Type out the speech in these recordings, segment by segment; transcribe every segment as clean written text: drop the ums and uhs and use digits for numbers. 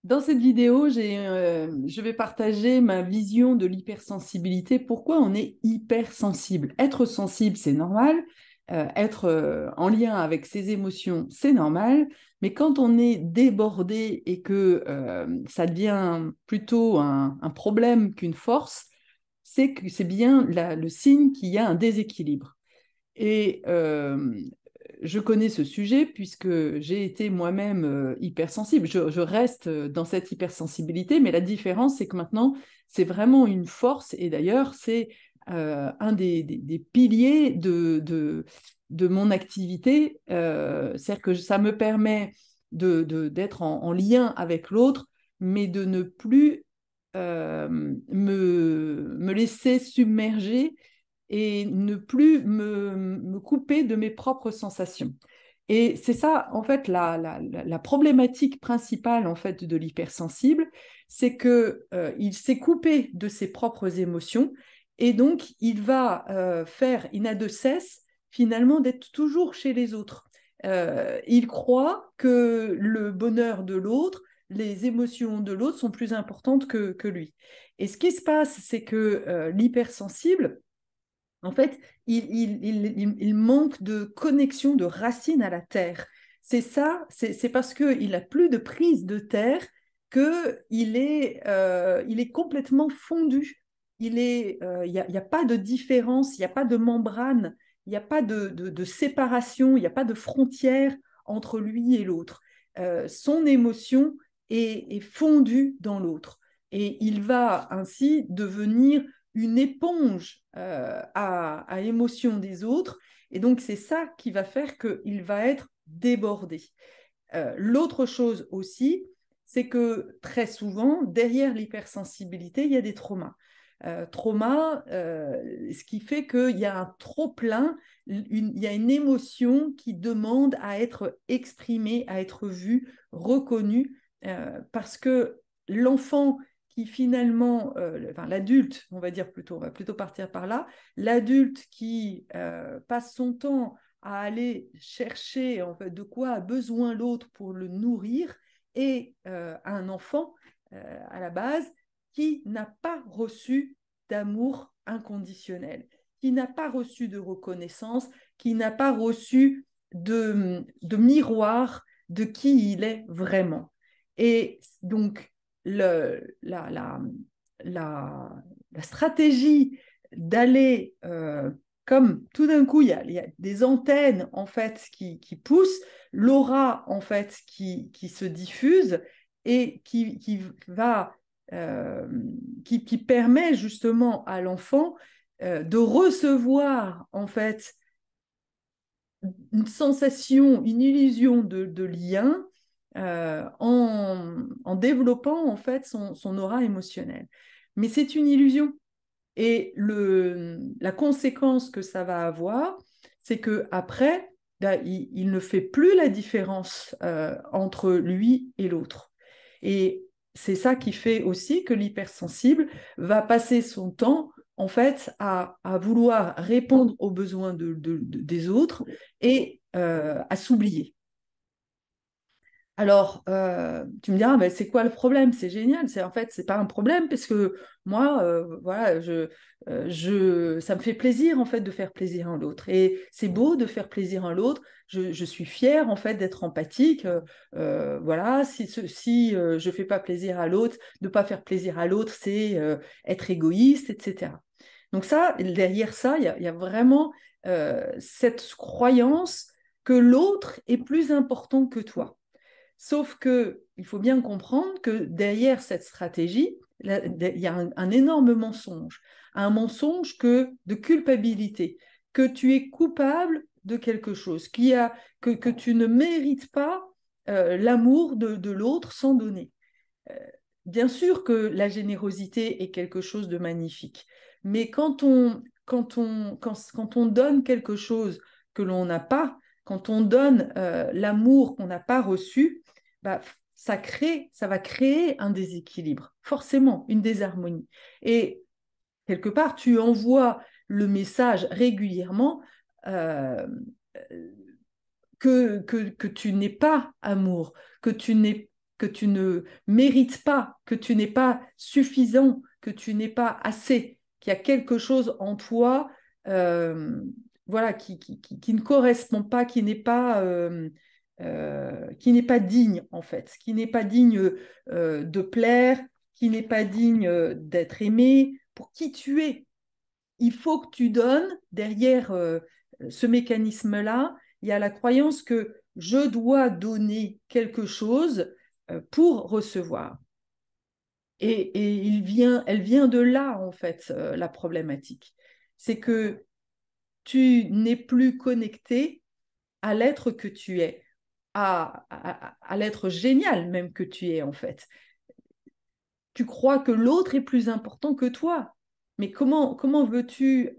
Dans cette vidéo, je vais partager ma vision de l'hypersensibilité. Pourquoi on est hypersensible? Être sensible, c'est normal. Être en lien avec ses émotions, c'est normal. Mais quand on est débordé et que ça devient plutôt un problème qu'une force, c'est que c'est bien le signe qu'il y a un déséquilibre. Et je connais ce sujet puisque j'ai été moi-même hypersensible. Je reste dans cette hypersensibilité, mais la différence, c'est que maintenant, c'est vraiment une force. Et d'ailleurs, c'est un des piliers de mon activité. C'est-à-dire que ça me permet d'être en lien avec l'autre, mais de ne plus me laisser submerger et ne plus me couper de mes propres sensations. Et c'est ça, en fait, la problématique principale en fait, de l'hypersensible, c'est qu'il s'est coupé de ses propres émotions et donc il n'a de cesse finalement d'être toujours chez les autres. Il croit que le bonheur de l'autre, les émotions de l'autre sont plus importantes que lui. Et ce qui se passe, c'est que l'hypersensible, en fait, il manque de connexion, de racine à la terre. C'est ça, c'est parce qu'il n'a plus de prise de terre qu'il est complètement fondu. Y a pas de différence, il n'y a pas de membrane, il n'y a pas de séparation, il n'y a pas de frontière entre lui et l'autre. Son émotion est fondue dans l'autre. Et il va ainsi devenir une éponge à émotion des autres. Et donc, c'est ça qui va faire qu'il va être débordé. L'autre chose aussi, c'est que très souvent, derrière l'hypersensibilité, il y a des traumas. Ce qui fait qu'il y a un trop-plein, il y a une émotion qui demande à être exprimée, à être vue, reconnue, parce que l'enfant qui finalement, enfin l'adulte, on va dire plutôt, on va plutôt partir par là, l'adulte qui passe son temps à aller chercher en fait, de quoi a besoin l'autre pour le nourrir, et un enfant à la base qui n'a pas reçu d'amour inconditionnel, qui n'a pas reçu de reconnaissance, qui n'a pas reçu de miroir de qui il est vraiment. Et donc, la, la stratégie d'aller, comme tout d'un coup, il y a des antennes en fait qui poussent, l'aura en fait qui se diffuse et va euh, qui permet justement à l'enfant de recevoir en fait une sensation, une illusion de lien en développant en fait son aura émotionnelle. Mais c'est une illusion. Et la conséquence que ça va avoir, c'est que après, ben, il ne fait plus la différence entre lui et l'autre. Et c'est ça qui fait aussi que l'hypersensible va passer son temps en fait à vouloir répondre aux besoins des autres et à s'oublier. Alors, tu me diras, mais c'est quoi le problème? C'est génial. C'est en fait, c'est pas un problème parce que moi, voilà, ça me fait plaisir en fait de faire plaisir à l'autre. Et c'est beau de faire plaisir à l'autre. Je suis fière en fait d'être empathique. Voilà, si je fais pas plaisir à l'autre, de pas faire plaisir à l'autre, c'est être égoïste, etc. Donc ça, derrière ça, il y a vraiment cette croyance que l'autre est plus important que toi. Sauf que il faut bien comprendre que derrière cette stratégie, il y a un énorme mensonge, un mensonge de culpabilité, que tu es coupable de quelque chose, que tu ne mérites pas l'amour de l'autre sans donner. Euh, Bien sûr que la générosité est quelque chose de magnifique, mais quand on donne quelque chose que l'on n'a pas, quand on donne l'amour qu'on n'a pas reçu, bah, ça va créer un déséquilibre, forcément, une désharmonie. Et quelque part, tu envoies le message régulièrement euh, que tu n'es pas amour, que tu n'es que tu ne mérites pas, que tu n'es pas suffisant, que tu n'es pas assez, qu'il y a quelque chose en toi euh, voilà, qui ne correspond pas, qui n'est pas digne, en fait, qui n'est pas digne de plaire, qui n'est pas digne d'être aimé pour qui tu es. Il faut que tu donnes derrière ce mécanisme-là. Il y a la croyance que je dois donner quelque chose pour recevoir. Et elle vient de là, en fait, la problématique. C'est que tu n'es plus connecté à l'être que tu es, à l'être génial même que tu es, en fait. Tu crois que l'autre est plus important que toi. Mais comment veux-tu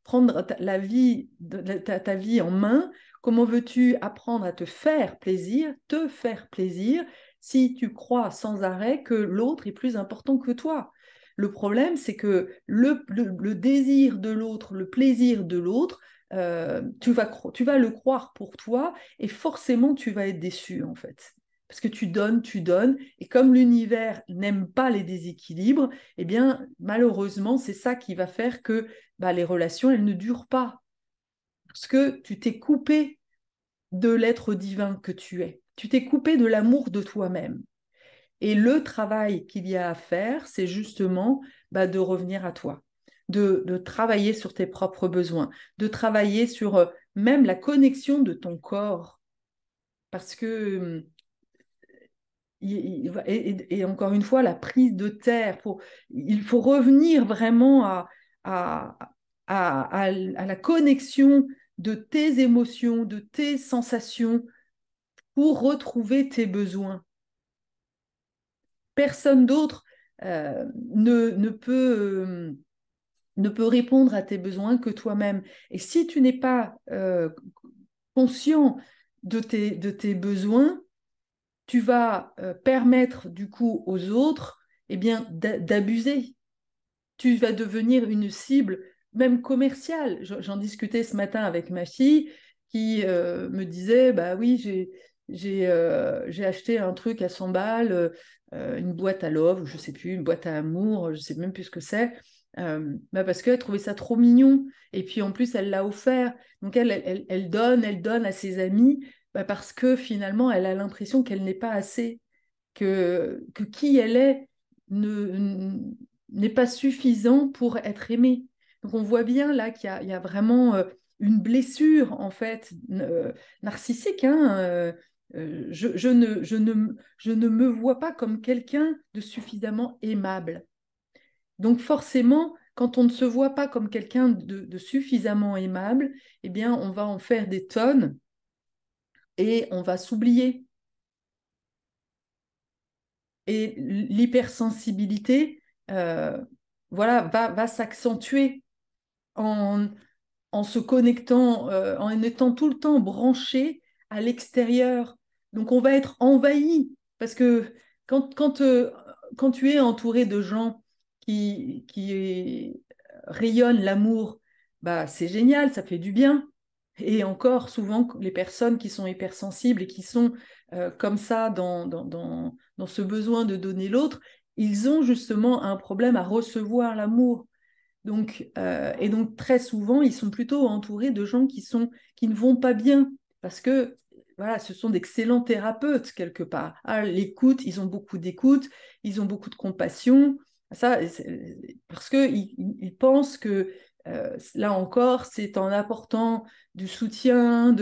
prendre la vie, ta vie en main? Comment veux-tu apprendre à te faire plaisir, si tu crois sans arrêt que l'autre est plus important que toi? Le problème, c'est que le désir de l'autre, le plaisir de l'autre, tu vas le croire pour toi et forcément tu vas être déçu en fait. Parce que tu donnes, et comme l'univers n'aime pas les déséquilibres, eh bien, malheureusement, c'est ça qui va faire que bah, les relations, elles ne durent pas. Parce que tu t'es coupé de l'être divin que tu es. Tu t'es coupé de l'amour de toi-même. Et le travail qu'il y a à faire, c'est justement bah, de revenir à toi, de travailler sur tes propres besoins, de travailler sur même la connexion de ton corps. Parce que et encore une fois, la prise de terre, il faut revenir vraiment à, à la connexion de tes émotions, de tes sensations pour retrouver tes besoins. Personne d'autre ne peut répondre à tes besoins que toi-même. Et si tu n'es pas conscient de tes besoins, tu vas permettre du coup aux autres eh bien, d'abuser. Tu vas devenir une cible même commerciale. J'en discutais ce matin avec ma fille qui me disait, bah oui, j'ai acheté un truc à 100 balles, une boîte à love, je sais plus, une boîte à amour, je sais même plus ce que c'est. Bah parce qu'elle trouvait ça trop mignon. Et puis en plus, elle l'a offert. Donc elle donne à ses amis bah parce que finalement, elle a l'impression qu'elle n'est pas assez, que qui elle est n'est pas suffisant pour être aimée. Donc on voit bien là il y a vraiment une blessure en fait narcissique. Hein, je ne me vois pas comme quelqu'un de suffisamment aimable. Donc forcément, quand on ne se voit pas comme quelqu'un de suffisamment aimable, eh bien on va en faire des tonnes et on va s'oublier. Et l'hypersensibilité voilà, va s'accentuer en, en se connectant, en étant tout le temps branché à l'extérieur. Donc on va être envahi parce que quand tu es entouré de gens qui rayonnent l'amour, bah, c'est génial, ça fait du bien. Et encore, souvent, les personnes qui sont hypersensibles et qui sont comme ça dans ce besoin de donner l'autre, ils ont justement un problème à recevoir l'amour. Donc, et donc, très souvent, ils sont plutôt entourés de gens qui ne vont pas bien parce que voilà, ce sont d'excellents thérapeutes quelque part. Ah, l'écoute, ils ont beaucoup d'écoute, ils ont beaucoup de compassion. Ça, parce qu'ils pensent que là encore, c'est en apportant du soutien,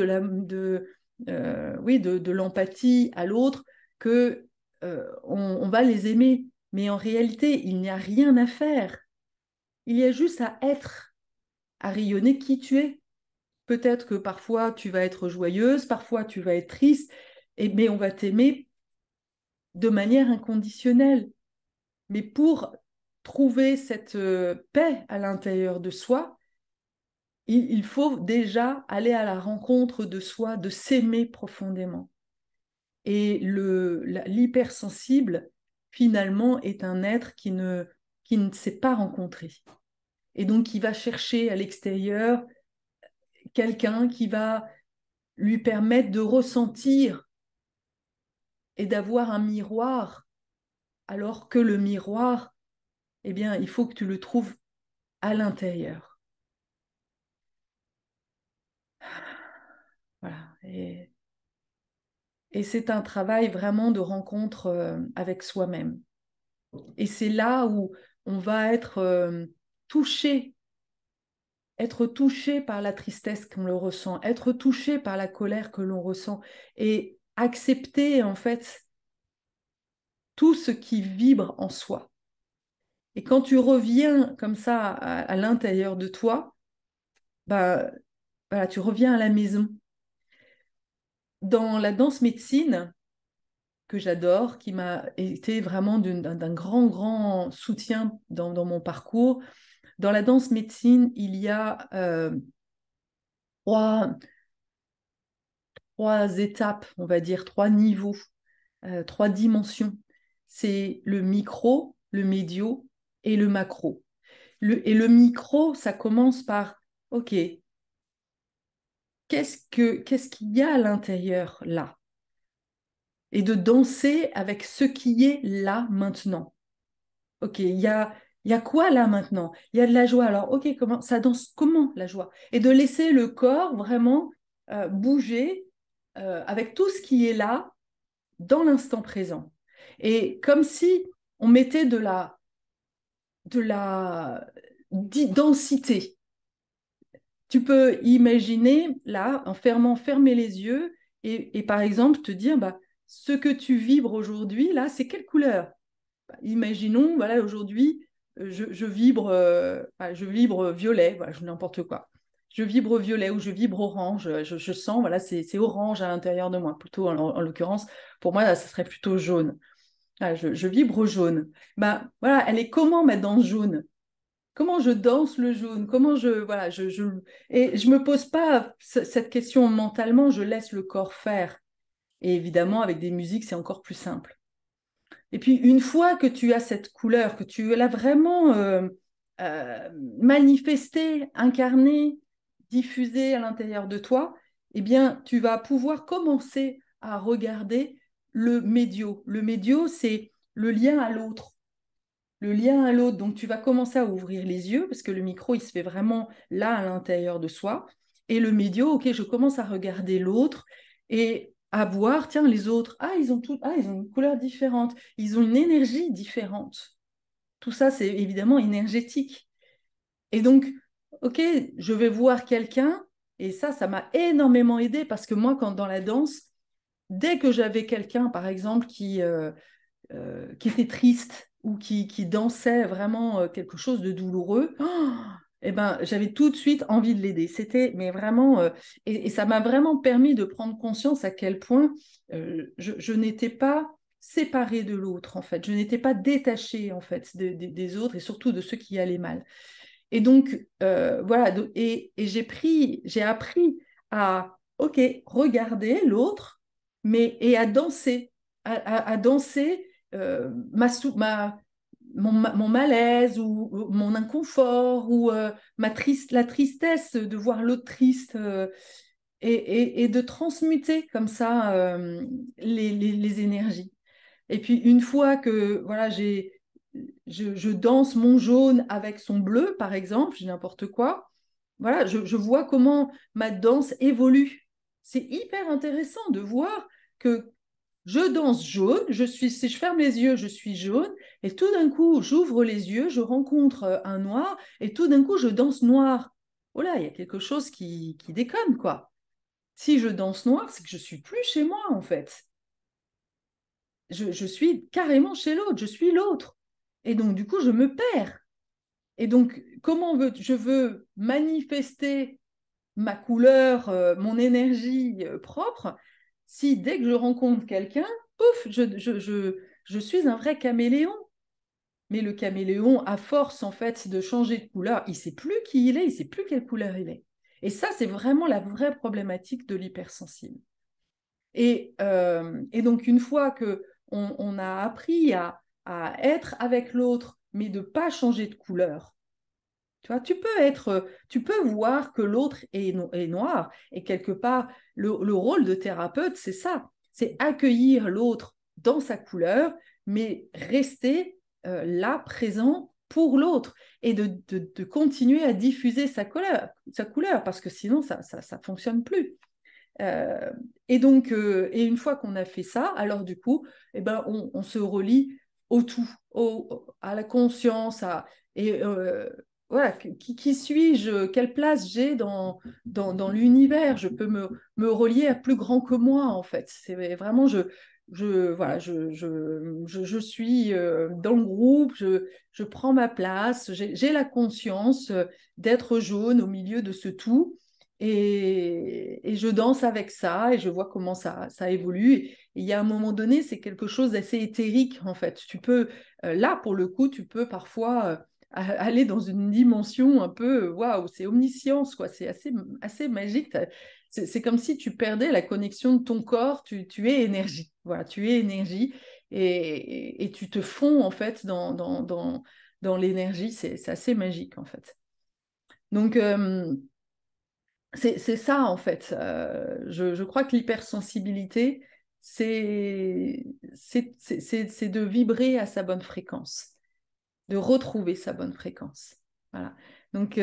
oui, de l'empathie à l'autre que on va les aimer. Mais en réalité, il n'y a rien à faire. Il y a juste à être, à rayonner qui tu es. Peut-être que parfois tu vas être joyeuse, parfois tu vas être triste, mais on va t'aimer de manière inconditionnelle. Mais pour trouver cette paix à l'intérieur de soi, il faut déjà aller à la rencontre de soi, de s'aimer profondément. Et l'hypersensible, finalement, est un être qui ne s'est pas rencontré. Et donc, qui va chercher à l'extérieur quelqu'un qui va lui permettre de ressentir et d'avoir un miroir, alors que le miroir, eh bien, il faut que tu le trouves à l'intérieur. Voilà. Et c'est un travail vraiment de rencontre avec soi-même. Et c'est là où on va touché, être touché par la tristesse qu'on le ressent, être touché par la colère que l'on ressent et accepter en fait tout ce qui vibre en soi. Et quand tu reviens comme ça à l'intérieur de toi, bah, voilà, tu reviens à la maison. Dans la danse médecine, que j'adore, qui m'a été vraiment d'un grand, grand soutien dans mon parcours, dans la danse médecine, il y a trois, trois étapes, on va dire, trois niveaux, trois dimensions. C'est le micro, le médio et le macro. Et le micro, ça commence par, OK, qu'est-ce qu'il y a à l'intérieur là? Et de danser avec ce qui est là maintenant. OK, il y a quoi là maintenant? Il y a de la joie. Alors, OK, comment ça danse comment la joie? Et de laisser le corps vraiment bouger avec tout ce qui est là dans l'instant présent. Et comme si on mettait de la densité. Tu peux imaginer là, fermer les yeux et par exemple te dire, bah, ce que tu vibres aujourd'hui, là, c'est quelle couleur? Imaginons, voilà, aujourd'hui, je vibre violet, voilà, je n'importe quoi. Je vibre violet ou je vibre orange, je sens, voilà, c'est orange à l'intérieur de moi, plutôt en l'occurrence, pour moi, là, ça serait plutôt jaune. Voilà, je vibre jaune. Ben, voilà, elle est comment ma danse jaune? Comment je danse le jaune? Comment voilà, et je me pose pas cette question mentalement, je laisse le corps faire. Et évidemment, avec des musiques, c'est encore plus simple. Et puis, une fois que tu as cette couleur, que tu l'as vraiment euh, manifestée, incarnée, diffusée à l'intérieur de toi, eh bien, tu vas pouvoir commencer à regarder le médio. Le médio, c'est le lien à l'autre. Le lien à l'autre. Donc, tu vas commencer à ouvrir les yeux parce que le micro, il se fait vraiment là à l'intérieur de soi. Et le médio, OK, je commence à regarder l'autre et à voir, tiens, les autres, ils ont une couleur différente, ils ont une énergie différente. Tout ça, c'est évidemment énergétique. Et donc, OK, je vais voir quelqu'un et ça m'a énormément aidé parce que moi, quand dans la danse, dès que j'avais quelqu'un, par exemple, qui était triste ou qui dansait vraiment quelque chose de douloureux, eh ben, j'avais tout de suite envie de l'aider. C'était, mais vraiment, et ça m'a vraiment permis de prendre conscience à quel point je n'étais pas séparée de l'autre, en fait. Je n'étais pas détachée, en fait, des autres et surtout de ceux qui allaient mal. Et donc, voilà, et j'ai appris à, OK, regarder l'autre, et à danser, à danser mon malaise ou mon inconfort ou la tristesse de voir l'autre triste et de transmuter comme ça les énergies. Et puis une fois que voilà, je danse mon jaune avec son bleu, par exemple, j'ai n'importe quoi, voilà, je vois comment ma danse évolue. C'est hyper intéressant de voir que je danse jaune, si je ferme les yeux, je suis jaune, et tout d'un coup, j'ouvre les yeux, je rencontre un noir, et tout d'un coup, je danse noir. Oh là, il y a quelque chose qui déconne, quoi. Si je danse noir, c'est que je suis plus chez moi, en fait. Je suis carrément chez l'autre, je suis l'autre. Et donc, du coup, je me perds. Et donc, je veux manifester ma couleur, mon énergie propre, si dès que je rencontre quelqu'un, pouf, je suis un vrai caméléon. Mais le caméléon, à force en fait de changer de couleur, il ne sait plus qui il est, il ne sait plus quelle couleur il est. Et ça, c'est vraiment la vraie problématique de l'hypersensible. Et donc, une fois que on a appris à être avec l'autre, mais de ne pas changer de couleur, tu vois, tu peux voir que l'autre est noir. Et quelque part, le rôle de thérapeute, c'est ça. C'est accueillir l'autre dans sa couleur, mais rester là, présent pour l'autre, et de continuer à diffuser sa couleur, parce que sinon, ça ne fonctionne plus. Euh, et donc, et une fois qu'on a fait ça, alors du coup, eh ben, on se relie au tout, à la conscience, et voilà, qui suis-je, quelle place j'ai dans l'univers, je peux me relier à plus grand que moi, en fait. C'est vraiment, voilà, je suis dans le groupe, je prends ma place, j'ai la conscience d'être jaune au milieu de ce tout. Et je danse avec ça et je vois comment ça évolue. Et il y a un moment donné, c'est quelque chose d'assez éthérique en fait. Tu peux, là pour le coup, tu peux parfois aller dans une dimension un peu, waouh, c'est omniscience, quoi. C'est assez magique. C'est comme si tu perdais la connexion de ton corps. Tu es énergie. Voilà, tu es énergie et tu te fonds en fait dans l'énergie. C'est assez magique en fait. Donc, c'est ça, en fait. Je crois que l'hypersensibilité, c'est de vibrer à sa bonne fréquence, de retrouver sa bonne fréquence. Voilà. Donc,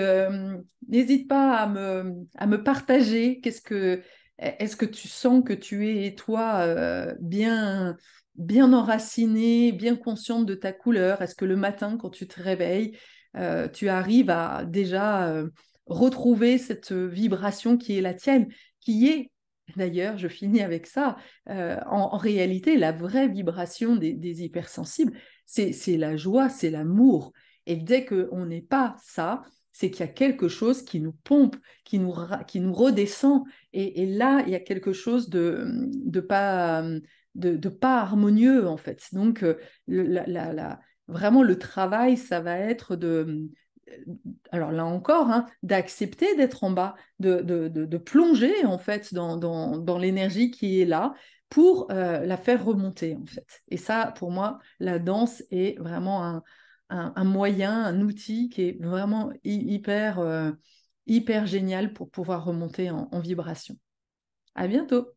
n'hésite pas à me partager. Est-ce que tu sens que tu es, toi, bien enraciné, bien consciente de ta couleur? Est-ce que le matin, quand tu te réveilles, tu arrives à déjà retrouver cette vibration qui est la tienne, qui est, d'ailleurs, je finis avec ça, en réalité, la vraie vibration des hypersensibles, c'est la joie, c'est l'amour. Et dès qu'on n'est pas ça, c'est qu'il y a quelque chose qui nous pompe, qui nous redescend. Et là, il y a quelque chose de pas harmonieux, en fait. Donc, vraiment, le travail, ça va être alors là encore, hein, d'accepter d'être en bas, de plonger, en fait, dans l'énergie qui est là pour la faire remonter, en fait. Et ça, pour moi, la danse est vraiment un moyen, un outil qui est vraiment hyper génial pour pouvoir remonter en vibration. À bientôt!